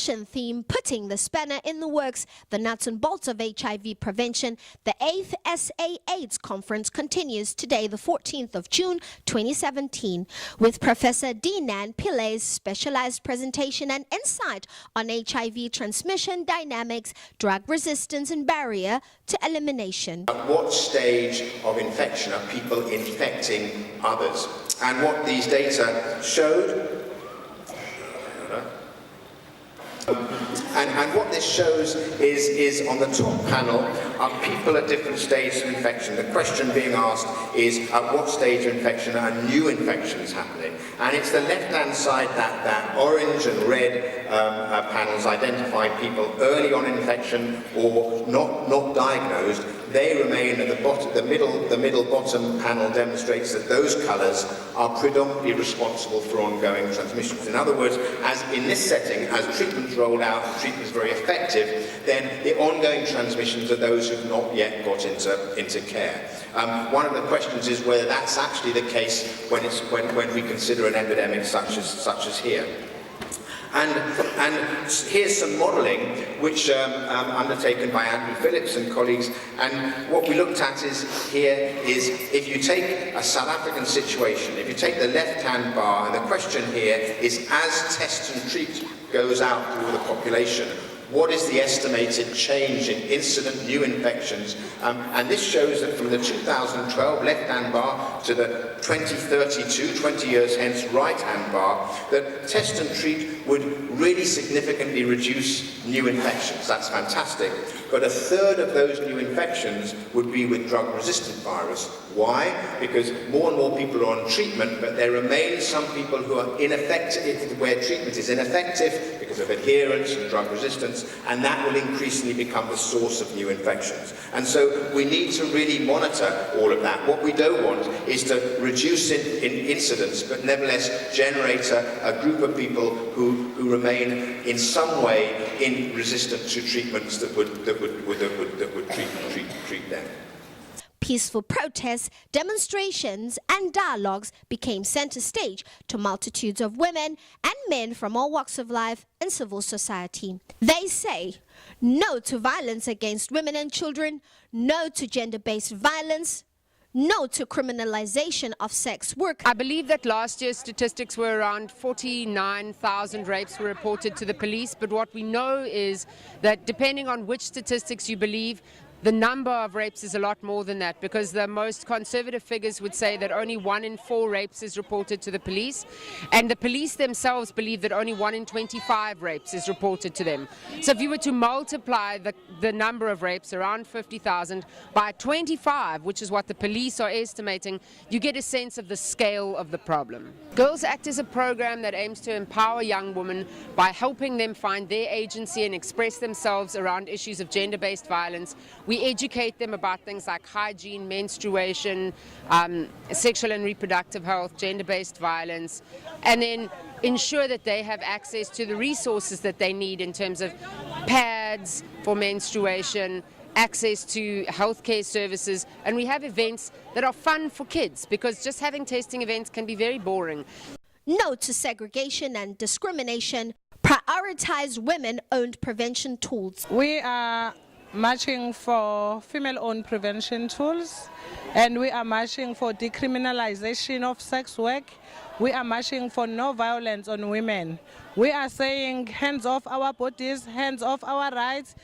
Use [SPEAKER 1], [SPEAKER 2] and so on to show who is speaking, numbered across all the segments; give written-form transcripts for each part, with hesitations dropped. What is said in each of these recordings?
[SPEAKER 1] discussion theme, Putting the Spanner in the Works, the nuts and bolts of HIV prevention, the 8th SA AIDS Conference continues today, the 14th of June 2017, with Professor Dinan Pilay's specialized presentation and insight on HIV transmission dynamics, drug resistance and barrier to elimination.
[SPEAKER 2] At what stage of infection are people infecting others? And what these data showed, and what this shows is on the top panel are people at different stages of infection. The question being asked is at what stage of infection are new infections happening? And it's the left-hand side that orange and red panels identify people early on infection or not diagnosed. They remain at the bottom. The middle bottom panel demonstrates that those colours are predominantly responsible for ongoing transmissions. In other words, as in this setting, as treatments roll out, the treatment is very effective, then the ongoing transmissions are those who've not yet got into care. One of the questions is whether that's actually the case when we consider an epidemic such as here. And here's some modelling which undertaken by Andrew Phillips and colleagues, and what we looked at is if you take a South African situation, if you take the left-hand bar, and the question here is as test and treat goes out through the population, what is the estimated change in incident new infections? And this shows that from the 2012 left-hand bar to the 2032, 20 years hence, right-hand bar, that test and treat would really significantly reduce new infections. That's fantastic. But a third of those new infections would be with drug-resistant virus. Why? Because more and more people are on treatment, but there remain some people who are ineffective, where treatment is ineffective because of adherence and drug resistance, and that will increasingly become the source of new infections. And so we need to really monitor all of that. What we don't want is to reduce in incidence, but nevertheless generate a group of people who remain in some way resistant to treatments that would treat them.
[SPEAKER 1] Peaceful protests, demonstrations and dialogues became center stage to multitudes of women and men from all walks of life and civil society. They say no to violence against women and children, no to gender-based violence, no to criminalization of sex work.
[SPEAKER 3] I believe that last year's statistics were around 49,000 rapes were reported to the police, but what we know is that depending on which statistics you believe, the number of rapes is a lot more than that, because the most conservative figures would say that only 1 in 4 rapes is reported to the police, and the police themselves believe that only 1 in 25 rapes is reported to them. So if you were to multiply the number of rapes, around 50,000, by 25, which is what the police are estimating, you get a sense of the scale of the problem. Girls Act is a program that aims to empower young women by helping them find their agency and express themselves around issues of gender-based violence. We educate them about things like hygiene, menstruation, sexual and reproductive health, gender-based violence, and then ensure that they have access to the resources that they need in terms of pads for menstruation, access to healthcare services, and we have events that are fun for kids, because just having testing events can be very boring.
[SPEAKER 1] No to segregation and discrimination. Prioritize women-owned prevention tools.
[SPEAKER 4] We are marching for female-owned prevention tools, and we are marching for decriminalization of sex work. We are marching for no violence on women. We are saying hands off our bodies, hands off our rights,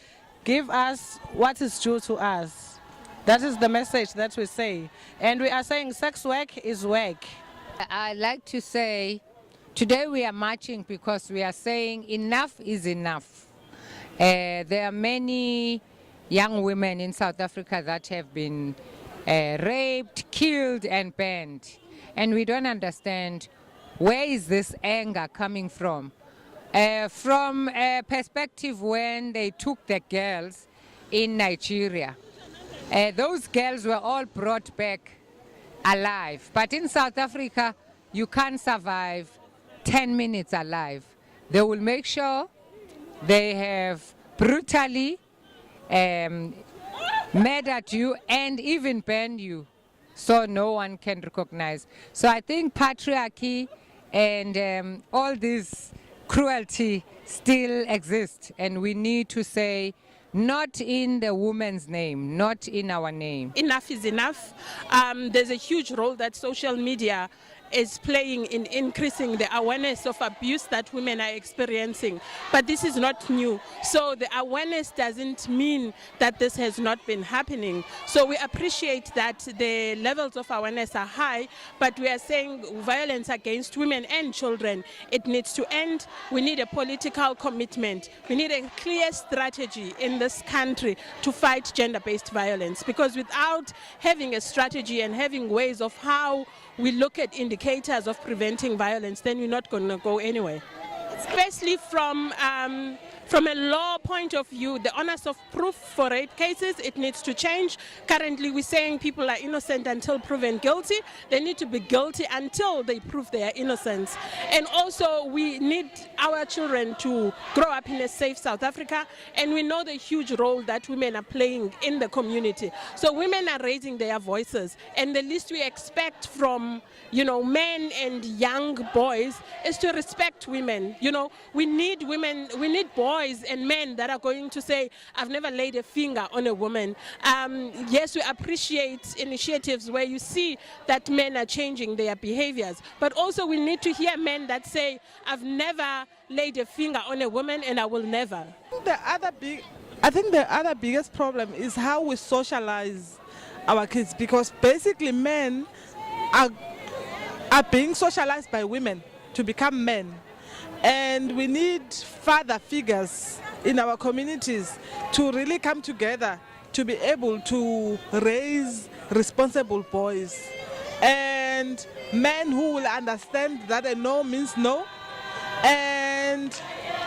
[SPEAKER 4] give us what is due to us. That is the message that we say. And we are saying sex work is work.
[SPEAKER 5] I like to say today we are marching because we are saying enough is enough. There are many young women in South Africa that have been raped, killed and banned. And we don't understand where is this anger coming from. From a perspective when they took the girls in Nigeria, those girls were all brought back alive. But in South Africa, you can't survive 10 minutes alive. They will make sure they have brutally murdered you and even banned you, so no one can recognize. So I think patriarchy and all these cruelty still exists, and we need to say, not in the woman's name, not in our name.
[SPEAKER 6] Enough is enough. There's a huge role that social media is playing in increasing the awareness of abuse that women are experiencing. But this is not new. So the awareness doesn't mean that this has not been happening. So we appreciate that the levels of awareness are high, but we are saying violence against women and children, it needs to end. We need a political commitment. We need a clear strategy in this country to fight gender-based violence, because without having a strategy and having ways of how we look at indicators of preventing violence, then we're not going to go anywhere. Especially from a law point of view, the onus of proof for rape cases, it needs to change. Currently, we're saying people are innocent until proven guilty. They need to be guilty until they prove their innocence. And also, we need our children to grow up in a safe South Africa, and we know the huge role that women are playing in the community. So women are raising their voices, and the least we expect from, men and young boys is to respect women. We need women, we need boys and men that are going to say, I've never laid a finger on a woman. Yes, we appreciate initiatives where you see that men are changing their behaviors, but also we need to hear men that say, I've never laid a finger on a woman and I will never.
[SPEAKER 4] I think the other biggest problem is how we socialize our kids, because basically men are being socialized by women to become men. And we need father figures in our communities to really come together to be able to raise responsible boys. And men who will understand that a no means no. And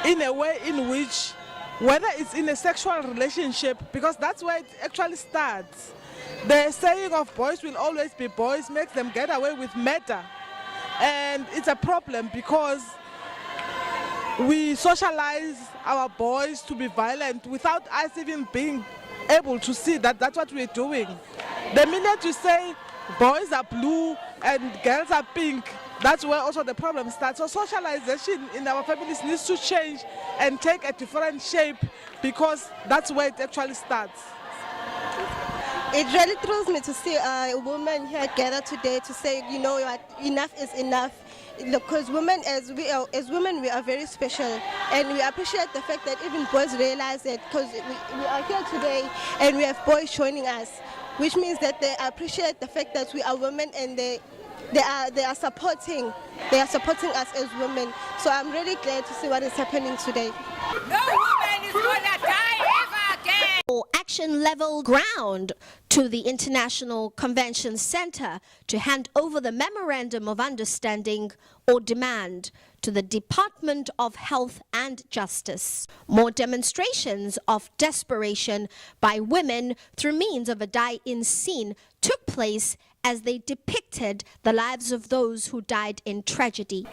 [SPEAKER 4] in a way in which, whether it's in a sexual relationship, because that's where it actually starts. The saying of boys will always be boys makes them get away with murder. And it's a problem because we socialize our boys to be violent without us even being able to see that that's what we're doing. The minute you say boys are blue and girls are pink, that's where also the problem starts. So socialization in our families needs to change and take a different shape, because that's where it actually starts.
[SPEAKER 7] It really thrills me to see a woman here gathered today to say, what, enough is enough. Because women, as women, we are very special, and we appreciate the fact that even boys realize it, because we are here today and we have boys joining us, which means that they appreciate the fact that we are women, and they are supporting us as women. So I'm really glad to see what is happening today.
[SPEAKER 8] No woman is gonna die ever again.
[SPEAKER 1] Action level ground to the International Convention Center to hand over the Memorandum of Understanding or demand to the Department of Health and Justice. More demonstrations of desperation by women through means of a die-in scene took place as they depicted the lives of those who died in tragedy.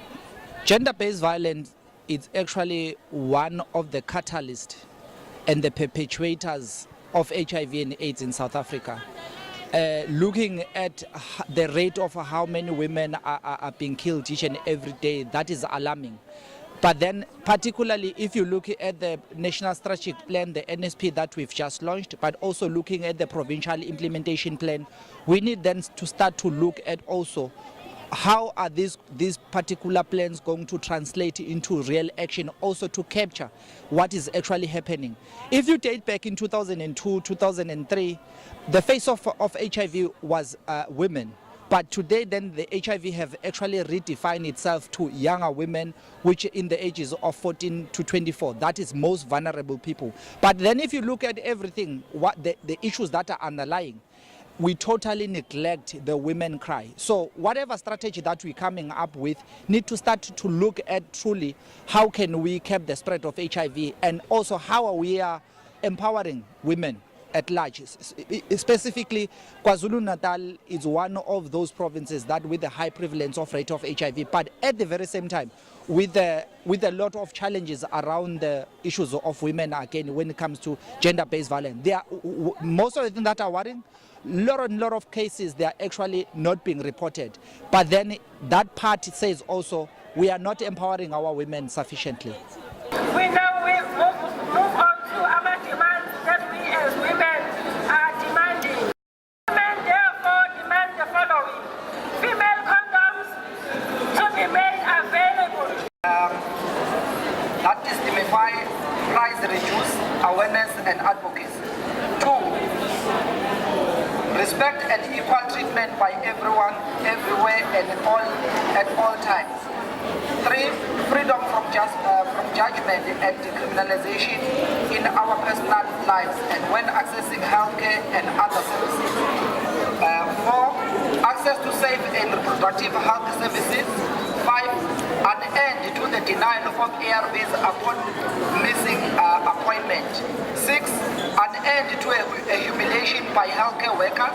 [SPEAKER 9] Gender-based violence is actually one of the catalysts and the perpetuators of HIV and AIDS in South Africa. Looking at the rate of how many women are being killed each and every day, that is alarming. But then particularly if you look at the National Strategic Plan, the NSP that we've just launched, but also looking at the Provincial Implementation Plan, we need then to start to look at also how are these particular plans going to translate into real action, also to capture what is actually happening. If you date back in 2002, 2003, the face of HIV was women. But today then the HIV have actually redefined itself to younger women, which in the ages of 14 to 24, that is most vulnerable people. But then if you look at everything, what the issues that are underlying, we totally neglect the women cry. So whatever strategy that we're coming up with need to start to look at truly how can we cap the spread of HIV, and also how are we empowering women at large. Specifically, KwaZulu-Natal is one of those provinces that with a high prevalence of rate of HIV, but at the very same time with a lot of challenges around the issues of women again when it comes to gender-based violence. They are, most of the things that are worrying, lot of cases they are actually not being reported. But then that part says also we are not empowering our women sufficiently.
[SPEAKER 10] We now move on to our demands that we as women are demanding. Women therefore demand the following: female condoms to be made available.
[SPEAKER 11] That is demystify, price reduce, awareness and advocacy. 2. Respect and equal treatment by everyone, everywhere and at all times. 3. Freedom from judgment and decriminalization in our personal lives and when accessing healthcare and other services. 4. Access to safe and reproductive health services. 5. An end to the denial of ARVs upon missing appointment. 6. An end to a humiliation by healthcare workers.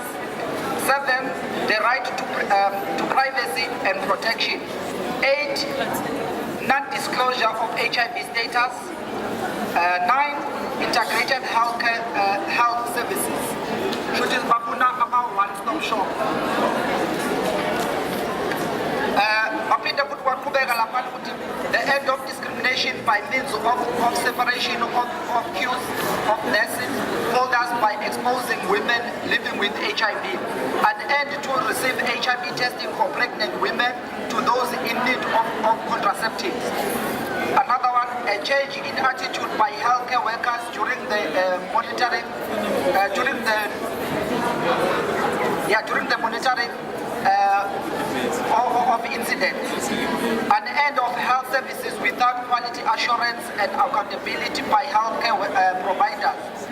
[SPEAKER 11] 7. The right to privacy and protection. 8. Non-disclosure of HIV status. 9. Integrated health services. Which is Babuna about one-stop shop. The end of discrimination by means of separation of queues of nursing holders by exposing women living with HIV. An end to receive HIV testing for pregnant women to those in need of contraceptives. Another one, a change in attitude by healthcare workers during the monitoring of incidents. An end of health services without quality assurance and accountability by healthcare providers.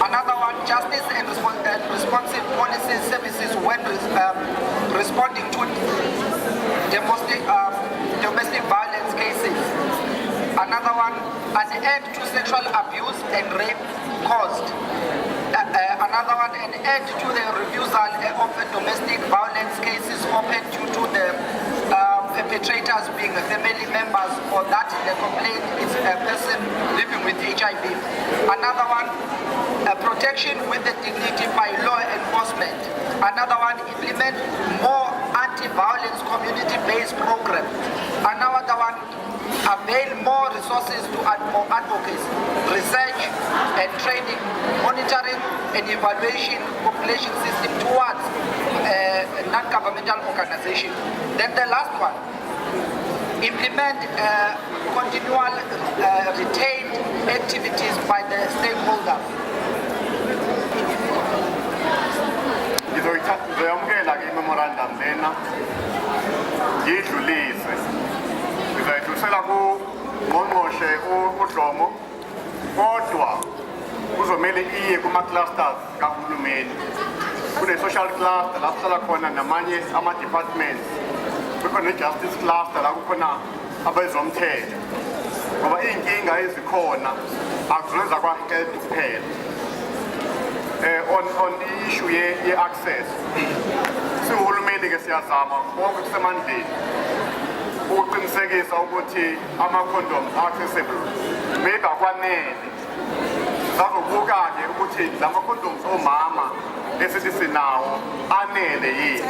[SPEAKER 11] Another one, justice and responsive policy services when responding to domestic violence cases. Another one, an end to sexual abuse and rape caused. Another one, an end to the refusal of domestic violence cases open due to the perpetrators being family members or that the complaint is a person living with HIV. Another one, protection with the dignity by law enforcement. Another one, implement more anti-violence community-based programs. Another one, avail more resources to advocacy, research and training, monitoring and evaluation population system towards non-governmental organization. Then the last one, implement continual retained activities by the stakeholders.
[SPEAKER 12] Ngizoyamukela i-memorandum lena ngiyidlulise. Ngizayidlulisela kuNgqongqoshe uDlomo, kodwa kuzomele iye kuma-clusters kahulumeni. Kune-social cluster la kuhlala khona namanye ama-departments. Kukhona ne-justice cluster la kukhona abezomthetho. Ngoba iy'nkinga ezikhona akuzona kwa-health kuphela. On the issue ye-access, sihulumeni ke siyazama konke kusemandleni ukuqinisekisa ukuthi ama-condoms accessible maybe akwanele. Sazobuka-ke ukuthi lama-condoms omama esithi sinawo anele yini.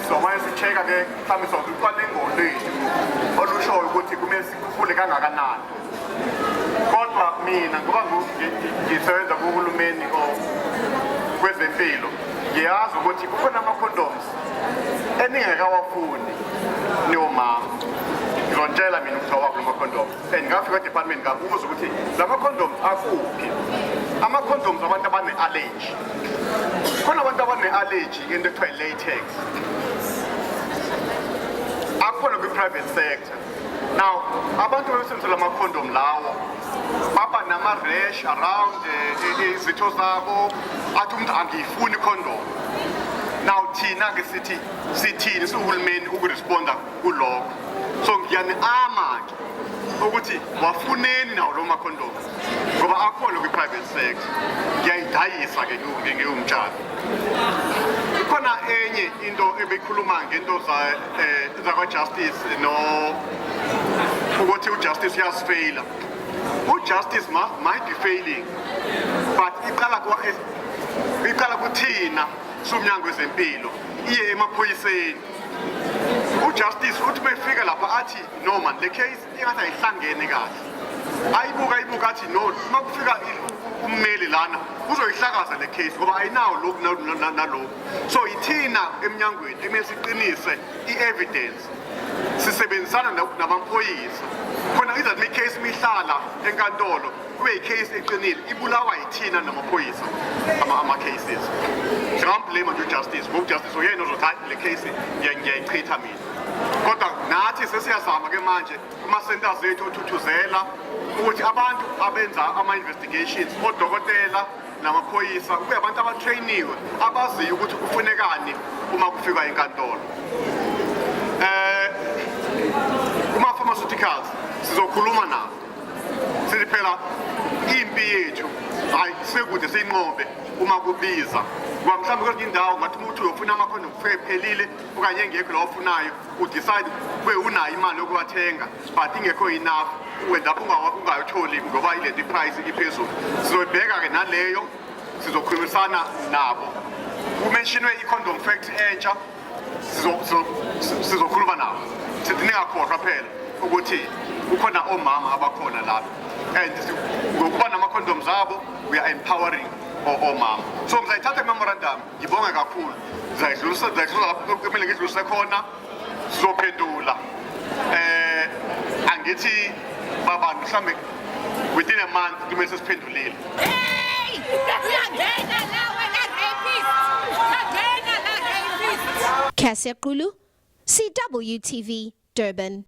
[SPEAKER 12] Somanye si-check-a-ke mhlawumbe sozucwaningo lwethu olushoyo ukuthi kumele sikhuphule kangakanani. Kodwa mina ngoba ngisebenza kuhulumeni kwezempilo ngiyazi ukuthi kukhona ama-condoms eningekawafuni niomama. Ngizontshela mina ukuthi awakho lama-condoms and ngafika e-department ngabuza ukuthi lama-condoms akuphi. Ama-condoms abantu abane-allergy. Khona abantu abane-allergy into ekuthiwa i-latex. Akhona kwi-private sector. Now, abantu besebenzisa lama-condom lawo baba nama-rash around izitho zabo athi umuntu angiyifuni i-condom. Now thina-ke sithini siwuhulumeni ukuresponda kulokho. So ngiyani-ama-ke ukuthi wafuneni nawo lo ma-condom ngoba akhona kwi-private sector. Ngiyayidayisa-ke ngiwumtshali. Kukhona enye into ebekhuluma ngento zakwa-justice ukuthi ujustice yasifeyila. Ujustice might be failing, but iqala kuthina somnyango wezempilo iye emaphoyiseni ujustice uthi mefika lapha athi no man le case ingathi ayihlangene kahle ayibuka athi no uma kufika ummeli lana uzoyihlakaza le case ngoba ayinawo lokhu nalokhu so ithina eminyangweni emele siqinise i-evidence sisebenzisana namaphoyisa khona izathi le case mihlala enkantolo kube yi-case eqinile ibulawa yithina namaphoyisa ama-cases singamblame nje ujustice ngoba ujustice uyena ozothi le case ngiyayichitha mina kodwa nathi sesiyazama-ke manje kuma-centers ethu othuthuzela ukuthi abantu abenza ama-investigations odokotela namaphoyisa kube abantu abatrayiniwe abaziyo ukuthi kufunekani uma kufika enkantolo kuma-pharmaceuticals sizokhuluma nabo sithi phela impi yethu hayi sekude siyinqobe uma kubiza ngoba mhlawumbe kwezinye indawo ngathi umuntu uyofuna amakhondomu kuphelile okanye engekho lawo ofunayo udecide kube unayo imali yokuwathenga but ingekho enough wenda ungayitholi ngoba ile price iphezulu sizoyibheka-ke naleyo sizokhulumisana nabo kumenshiniwe i-condom factory entsha sizokhuluma nabo sithi ningakhohlwa phela ukuthi kukhona omama abakhona lapha and ngokuba nama-condoms abo we are empowering omama so ngizayithatha i-memorandum ngibonge kakhulu ngizayidlulisa lapho kumele ngidlulise khona sizophendula angithi babantu mhlawumbe within a month kumele sesiphendulile
[SPEAKER 1] Cassia Qulu, CWTV, Durban.